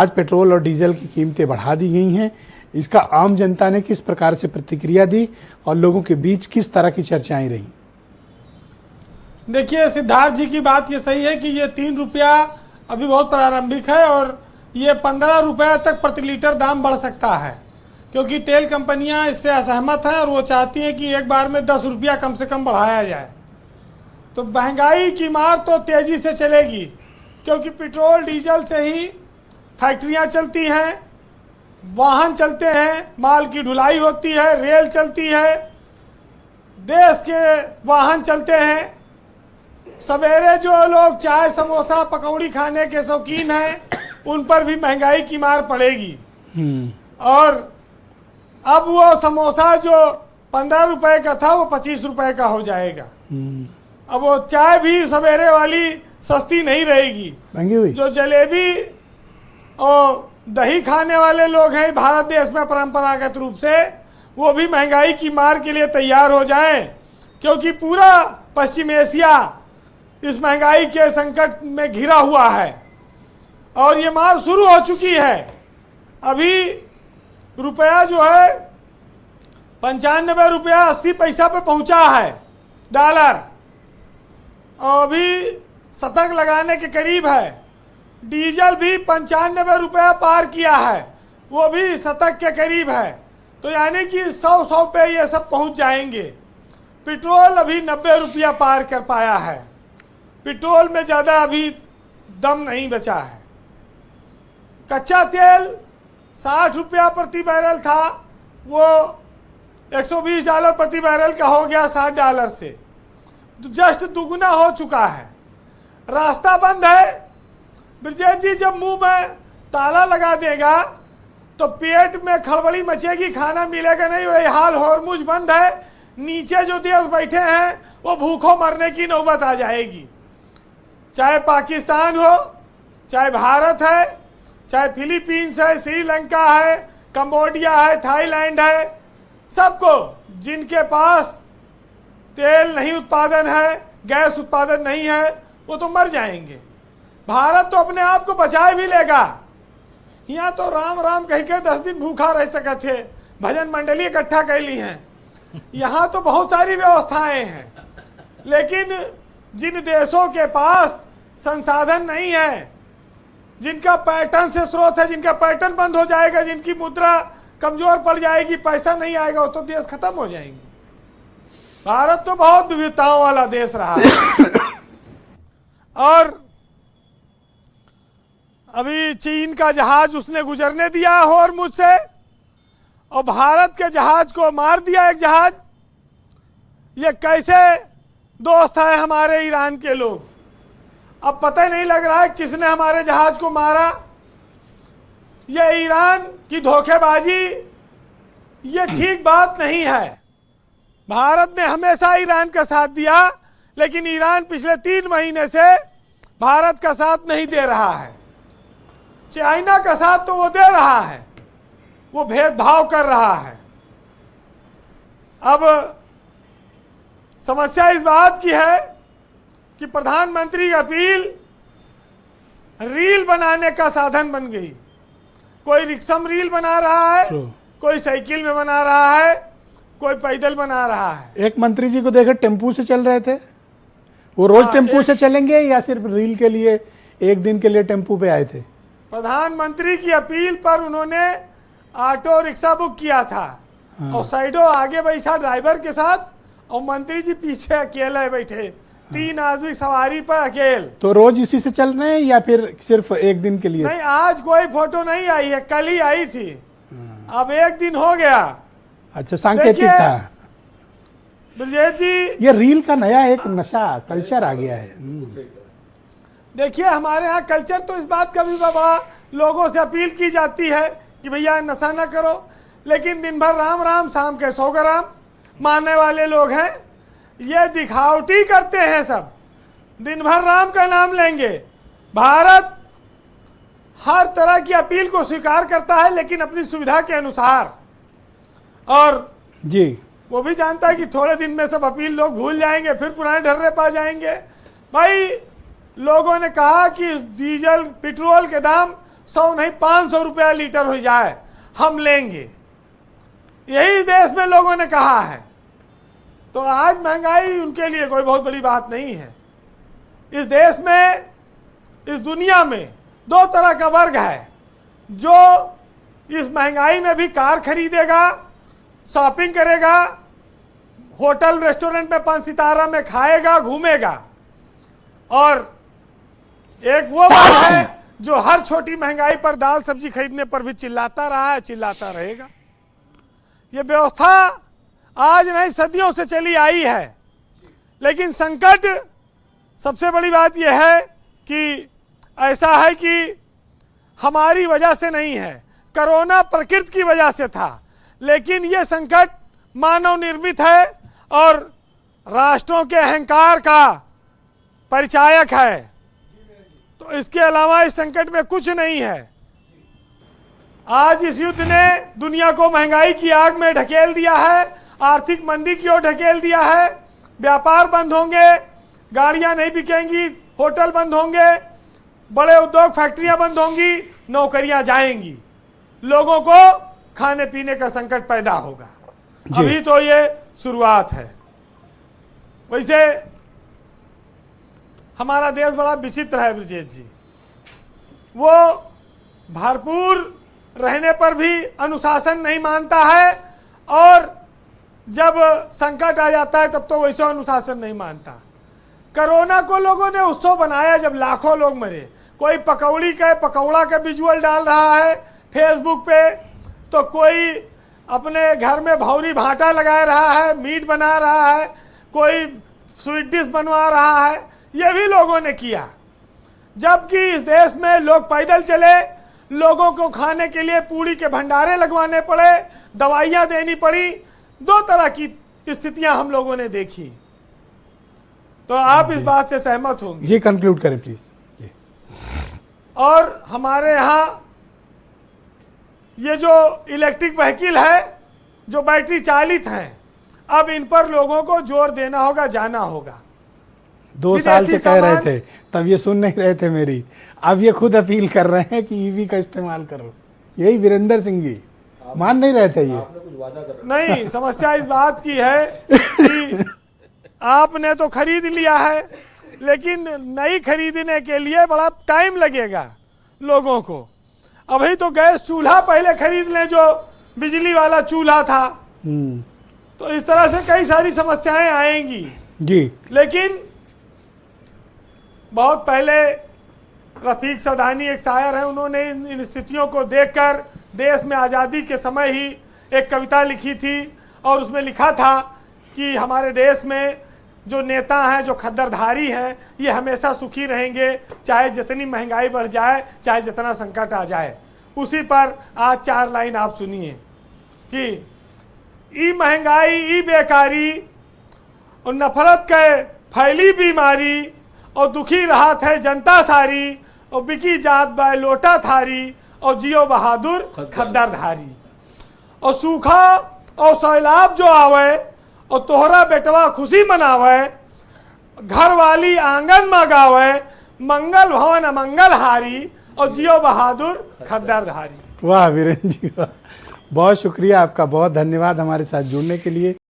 आज पेट्रोल और डीजल की कीमतें बढ़ा दी गई हैं। इसका आम जनता ने किस प्रकार से प्रतिक्रिया दी और लोगों के बीच किस तरह की चर्चाएं रही? देखिए, सिद्धार्थ जी की बात ये सही है कि ये 3 रुपया अभी बहुत प्रारंभिक है और ये 15 रुपया तक प्रति लीटर दाम बढ़ सकता है, क्योंकि तेल कंपनियां इससे असहमत हैं और वो चाहती हैं कि एक बार में 10 रुपया कम से कम बढ़ाया जाए। तो महंगाई की मार तो तेज़ी से चलेगी, क्योंकि पेट्रोल डीजल से ही फैक्ट्रियां चलती हैं, वाहन चलते हैं, माल की ढुलाई होती है, रेल चलती है, देश के वाहन चलते हैं। सवेरे जो लोग चाय समोसा पकौड़ी खाने के शौकीन हैं उन पर भी महंगाई की मार पड़ेगी। और अब वो समोसा जो 15 रुपए का था वो 25 रुपए का हो जाएगा। अब वो चाय भी सवेरे वाली सस्ती नहीं रहेगी। जो जलेबी और दही खाने वाले लोग हैं भारत देश में परंपरागत रूप से, वो भी महंगाई की मार के लिए तैयार हो जाएं, क्योंकि पूरा पश्चिम एशिया इस महंगाई के संकट में घिरा हुआ है और ये मार शुरू हो चुकी है। अभी रुपया जो है 95 रुपया 80 पैसा पे पहुंचा है डॉलर, और अभी शतक लगाने के करीब है। डीजल भी 95 रुपया पार किया है, वो भी शतक के करीब है। तो यानी कि 100 पे ये सब पहुंच जाएंगे। पेट्रोल अभी 90 रुपया पार कर पाया है। पेट्रोल में ज़्यादा अभी दम नहीं बचा है। कच्चा तेल 60 रुपया प्रति बैरल था, वो $120 प्रति बैरल का हो गया $60 से, जस्ट दुगुना हो चुका है। रास्ता बंद है। ब्रजेश जी जब मुंह में ताला लगा देगा तो पेट में खड़बड़ी मचेगी, खाना मिलेगा नहीं। वही हाल हॉर्मुज बंद है, नीचे जो देश बैठे हैं वो भूखों मरने की नौबत आ जाएगी। चाहे पाकिस्तान हो, चाहे भारत है, चाहे फिलीपींस है, श्रीलंका है, कंबोडिया है, थाईलैंड है, सबको जिनके पास तेल नहीं उत्पादन है, गैस उत्पादन नहीं है, वो तो मर जाएंगे। भारत तो अपने आप को बचाए भी लेगा। यहाँ तो राम राम कह के 10 दिन भूखा रह सके थे, भजन मंडली इकट्ठा कर ली हैं। यहाँ तो बहुत सारी व्यवस्थाएं हैं, लेकिन जिन देशों के पास संसाधन नहीं है, जिनका पर्यटन से स्रोत है, जिनका पर्यटन बंद हो जाएगा, जिनकी मुद्रा कमजोर पड़ जाएगी, पैसा नहीं आएगा, वो तो देश खत्म हो जाएंगे। भारत तो बहुत विविधताओं वाला देश रहा है। और अभी चीन का जहाज उसने गुजरने दिया हॉर्मुज से, और भारत के जहाज को मार दिया एक जहाज। ये कैसे दोस्त है हमारे ईरान के लोग? अब पता ही नहीं लग रहा है किसने हमारे जहाज को मारा। ये ईरान की धोखेबाजी, ये ठीक बात नहीं है। भारत ने हमेशा ईरान का साथ दिया, लेकिन ईरान पिछले 3 महीने से भारत का साथ नहीं दे रहा है। चाइना का साथ तो वो दे रहा है, वो भेदभाव कर रहा है। अब समस्या इस बात की है कि प्रधानमंत्री की अपील रील बनाने का साधन बन गई। कोई रिक्शम रील बना रहा है, कोई साइकिल में बना रहा है, कोई पैदल बना रहा है। एक मंत्री जी को देखा टेम्पू से चल रहे थे, वो रोज टेम्पू से चलेंगे या सिर्फ रील के लिए एक दिन के लिए टेम्पू पे आए थे? प्रधानमंत्री की अपील पर उन्होंने ऑटो रिक्शा बुक किया था। और साइडो आगे बैठा ड्राइवर के साथ, और मंत्री जी पीछे अकेले बैठे, 3 आदमी सवारी पर अकेले। तो रोज इसी से चल रहे हैं या फिर सिर्फ एक दिन के लिए? नहीं, आज कोई फोटो नहीं आई है, कल ही आई थी। अब 1 दिन हो गया। अच्छा, सांकेतिक था। ब्रजेश जी, ये रील का नया एक नशा कल्चर आ गया है। देखिए, हमारे यहाँ कल्चर तो इस बात का भी बड़ा लोगों से अपील की जाती है कि भैया नशा ना करो, लेकिन दिन भर राम राम, शाम के 100 ग्राम मानने वाले लोग हैं। ये दिखावटी करते हैं सब, दिन भर राम का नाम लेंगे। भारत हर तरह की अपील को स्वीकार करता है, लेकिन अपनी सुविधा के अनुसार। और जी, वो भी जानता है कि थोड़े दिन में सब अपील लोग भूल जाएंगे, फिर पुराने ढर्रे पा जाएंगे। भाई, लोगों ने कहा कि डीजल पेट्रोल के दाम 100 नहीं 500 रुपया लीटर हो जाए हम लेंगे, यही देश में लोगों ने कहा है। तो आज महंगाई उनके लिए कोई बहुत बड़ी बात नहीं है। इस देश में, इस दुनिया में दो तरह का वर्ग है, जो इस महंगाई में भी कार खरीदेगा, शॉपिंग करेगा, होटल रेस्टोरेंट में 5 सितारा में खाएगा, घूमेगा, और एक वो वर्ग है जो हर छोटी महंगाई पर, दाल सब्जी खरीदने पर भी चिल्लाता रहा है, चिल्लाता रहेगा। ये व्यवस्था आज नहीं सदियों से चली आई है, लेकिन संकट सबसे बड़ी बात यह है कि ऐसा है कि हमारी वजह से नहीं है, कोरोना प्रकृति की वजह से था, लेकिन ये संकट मानव निर्मित है और राष्ट्रों के अहंकार का परिचायक है। तो इसके अलावा इस संकट में कुछ नहीं है। आज इस युद्ध ने दुनिया को महंगाई की आग में ढकेल दिया है, आर्थिक मंदी की ओर ढकेल दिया है। व्यापार बंद होंगे, गाड़ियां नहीं बिकेंगी, होटल बंद होंगे, बड़े उद्योग फैक्ट्रियां बंद होंगी, नौकरियां जाएंगी, लोगों को खाने पीने का संकट पैदा होगा। अभी तो ये शुरुआत है। वैसे हमारा देश बड़ा विचित्र है ब्रजेश जी, वो भरपूर रहने पर भी अनुशासन नहीं मानता है, और जब संकट आ जाता है तब तो वैसे अनुशासन नहीं मानता। कोरोना को लोगों ने उत्सव बनाया, जब लाखों लोग मरे, कोई पकौड़ा का विजुअल डाल रहा है फेसबुक पे, तो कोई अपने घर में भौरी भाटा लगा रहा है, मीट बना रहा है, कोई स्वीट डिश बनवा रहा है, ये भी लोगों ने किया। जबकि इस देश में लोग पैदल चले, लोगों को खाने के लिए पूड़ी के भंडारे लगवाने पड़े, दवाइयाँ देनी पड़ी, दो तरह की स्थितियां हम लोगों ने देखी। तो आप इस बात से सहमत होंगे? जी, कंक्लूड करें प्लीज। और हमारे यहाँ ये जो इलेक्ट्रिक व्हीकल है, जो बैटरी चालित हैं, अब इन पर लोगों को जोर देना होगा, जाना होगा। 2 साल से कह रहे थे, तब ये सुन नहीं रहे थे मेरी, अब ये खुद अपील कर रहे हैं कि ईवी का इस्तेमाल करो। यही वीरेंद्र सिंह जी मान नहीं रहे थे। ये नहीं, समस्या इस बात की है कि आपने तो खरीद लिया है, लेकिन नई खरीदने के लिए बड़ा टाइम लगेगा लोगों को। अभी तो गैस चूल्हा पहले खरीद लें, जो बिजली वाला चूल्हा था। तो इस तरह से कई सारी समस्याएं आएंगी जी। लेकिन बहुत पहले रफीक सदानी एक शायर हैं, उन्होंने इन स्थितियों को देखकर देश में आज़ादी के समय ही एक कविता लिखी थी, और उसमें लिखा था कि हमारे देश में जो नेता हैं, जो खद्दरधारी हैं, ये हमेशा सुखी रहेंगे, चाहे जितनी महंगाई बढ़ जाए, चाहे जितना संकट आ जाए। उसी पर आज 4 लाइन आप सुनिए कि ई महंगाई, ई बेकारी और नफरत के फैली बीमारी, और दुखी राहत है जनता सारी, और बिकी जात बाय लोटा थारी, और जियो बहादुर खद्दरधारी। और सूखा और सैलाब जो आवे, और तोहरा बेटवा खुशी मनावे, घर वाली आंगन में गावे, मंगल भवन अमंगल हारी, और जियो बहादुर खद्दरधारी। वाह वीरेंद्र जी, वाह, बहुत शुक्रिया आपका, बहुत धन्यवाद हमारे साथ जुड़ने के लिए।